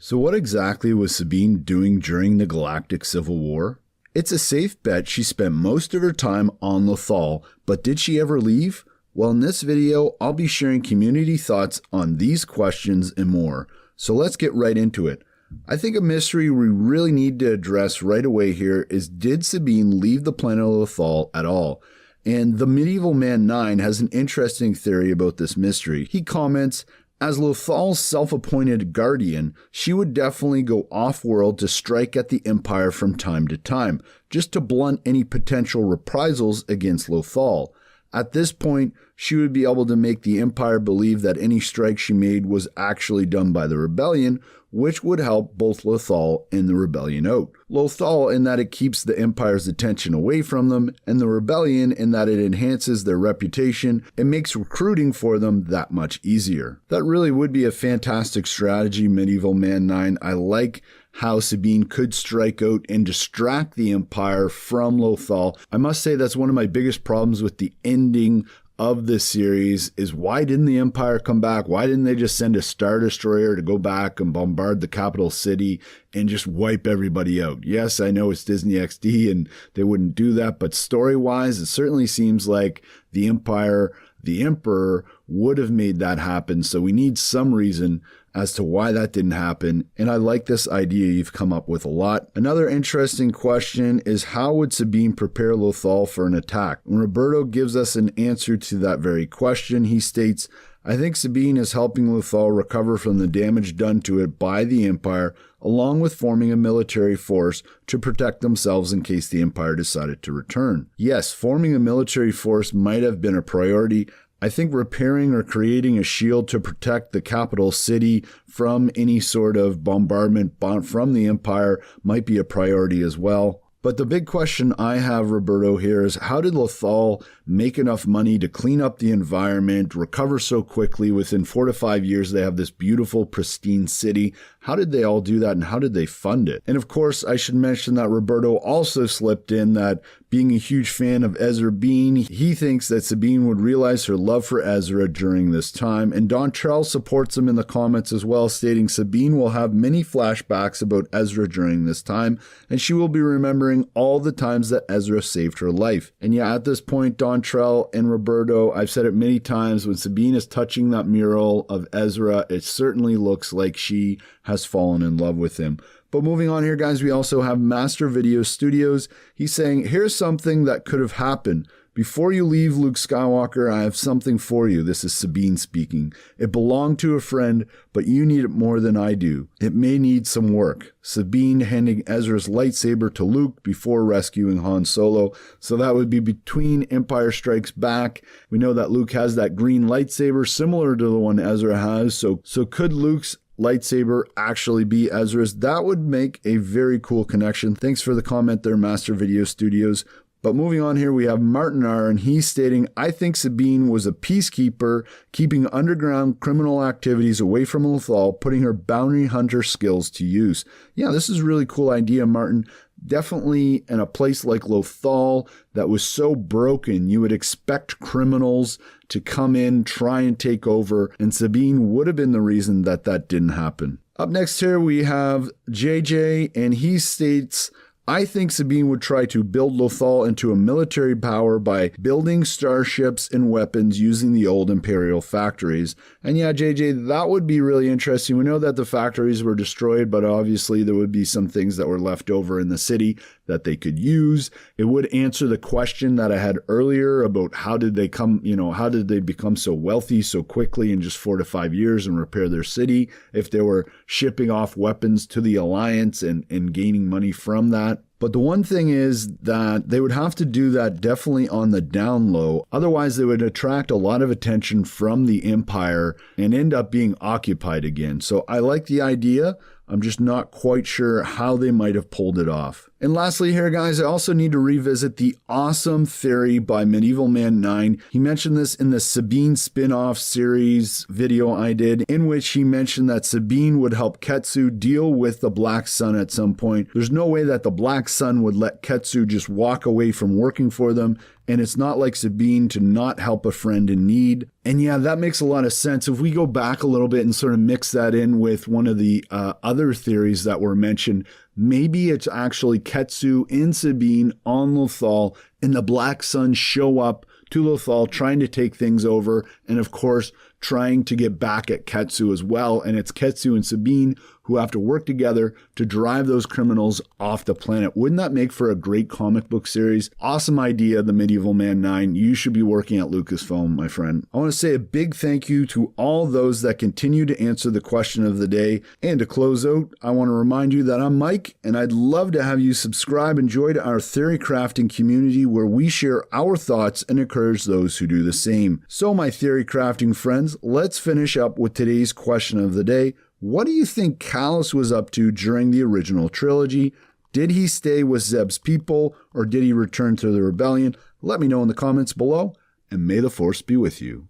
So what exactly was Sabine doing during the Galactic Civil War? It's a safe bet she spent most of her time on Lothal, but did she ever leave? Well, in this video, I'll be sharing community thoughts on these questions and more. So let's get right into it. I think a mystery we really need to address right away here is, did Sabine leave the planet Lothal at all? And the Medieval Man 9 has an interesting theory about this mystery. He comments, as Lothal's self-appointed guardian, she would definitely go off-world to strike at the Empire from time to time, just to blunt any potential reprisals against Lothal. At this point, she would be able to make the Empire believe that any strike she made was actually done by the rebellion, which would help both Lothal and the rebellion out. Lothal in that it keeps the Empire's attention away from them, and the rebellion in that it enhances their reputation and makes recruiting for them that much easier. That really would be a fantastic strategy, Medieval Man 9. I like how Sabine could strike out and distract the Empire from Lothal. I must say that's one of my biggest problems with the ending of this series is, why didn't the Empire come back? Why didn't they just send a Star Destroyer to go back and bombard the capital city and just wipe everybody out? Yes, I know it's Disney XD and they wouldn't do that, but story-wise, it certainly seems like the Empire, the Emperor, would have made that happen. So we need some reason as to why that didn't happen, and I like this idea you've come up with a lot. Another interesting question is, how would Sabine prepare Lothal for an attack? And Roberto gives us an answer to that very question. He states, I think Sabine is helping Lothal recover from the damage done to it by the Empire, along with forming a military force to protect themselves in case the Empire decided to return. Yes, forming a military force might have been a priority. I think repairing or creating a shield to protect the capital city from any sort of bombardment from the Empire might be a priority as well. But the big question I have, Roberto, here is, how did Lothal make enough money to clean up the environment, recover so quickly? Within 4 to 5 years, they have this beautiful, pristine city. How did they all do that, and how did they fund it? And of course, I should mention that Roberto also slipped in that, being a huge fan of Ezra Bean, he thinks that Sabine would realize her love for Ezra during this time. And Dontrell supports him in the comments as well, stating Sabine will have many flashbacks about Ezra during this time, and she will be remembering all the times that Ezra saved her life. And yeah, at this point, Dontrell and Roberto, I've said it many times, when Sabine is touching that mural of Ezra, it certainly looks like she has fallen in love with him. But moving on here, guys, we also have Master Video Studios. He's saying, here's something that could have happened. Before you leave, Luke Skywalker, I have something for you. This is Sabine speaking. It belonged to a friend, but you need it more than I do. It may need some work. Sabine handing Ezra's lightsaber to Luke before rescuing Han Solo. So that would be between Empire Strikes Back. We know that Luke has that green lightsaber similar to the one Ezra has. So could Luke's lightsaber actually be Ezra's? That would make a very cool connection. Thanks for the comment there, Master Video Studios. But moving on here, we have Martin R, and he's stating, I think Sabine was a peacekeeper, keeping underground criminal activities away from Lothal, putting her bounty hunter skills to use. Yeah, this is a really cool idea, Martin. Definitely in a place like Lothal that was so broken, you would expect criminals to come in, try and take over, and Sabine would have been the reason that that didn't happen. Up next here, we have JJ, and he states, I think Sabine would try to build Lothal into a military power by building starships and weapons using the old Imperial factories. And yeah, JJ, that would be really interesting. We know that the factories were destroyed, but obviously there would be some things that were left over in the city that they could use. It would answer the question that I had earlier about how did they become so wealthy so quickly in just 4 to 5 years and repair their city, if they were shipping off weapons to the Alliance and gaining money from that. But the one thing is that they would have to do that definitely on the down low. Otherwise, they would attract a lot of attention from the Empire and end up being occupied again. So I like the idea. I'm just not quite sure how they might have pulled it off. And lastly here, guys, I also need to revisit the awesome theory by Medieval Man 9. He mentioned this in the Sabine spin-off series video I did, in which he mentioned that Sabine would help Ketsu deal with the Black Sun at some point. There's no way that the Black Sun would let Ketsu just walk away from working for them and it's not like Sabine to not help a friend in need. And yeah, that makes a lot of sense. If we go back a little bit and sort of mix that in with one of the other theories that were mentioned, maybe it's actually Ketsu and Sabine on Lothal, and the Black Suns show up to Lothal trying to take things over, and of course trying to get back at Ketsu as well. And it's Ketsu and Sabine who have to work together to drive those criminals off the planet. Wouldn't that make for a great comic book series? Awesome idea, The Medieval Man 9. You should be working at Lucasfilm, my friend. I want to say a big thank you to all those that continue to answer the question of the day. And to close out, I want to remind you that I'm Mike, and I'd love to have you subscribe and join our theory crafting community where we share our thoughts and encourage those who do the same. So my theory crafting friends, let's finish up with today's question of the day. What do you think Kallus was up to during the original trilogy? Did he stay with Zeb's people, or did he return to the rebellion? Let me know in the comments below, and may the Force be with you.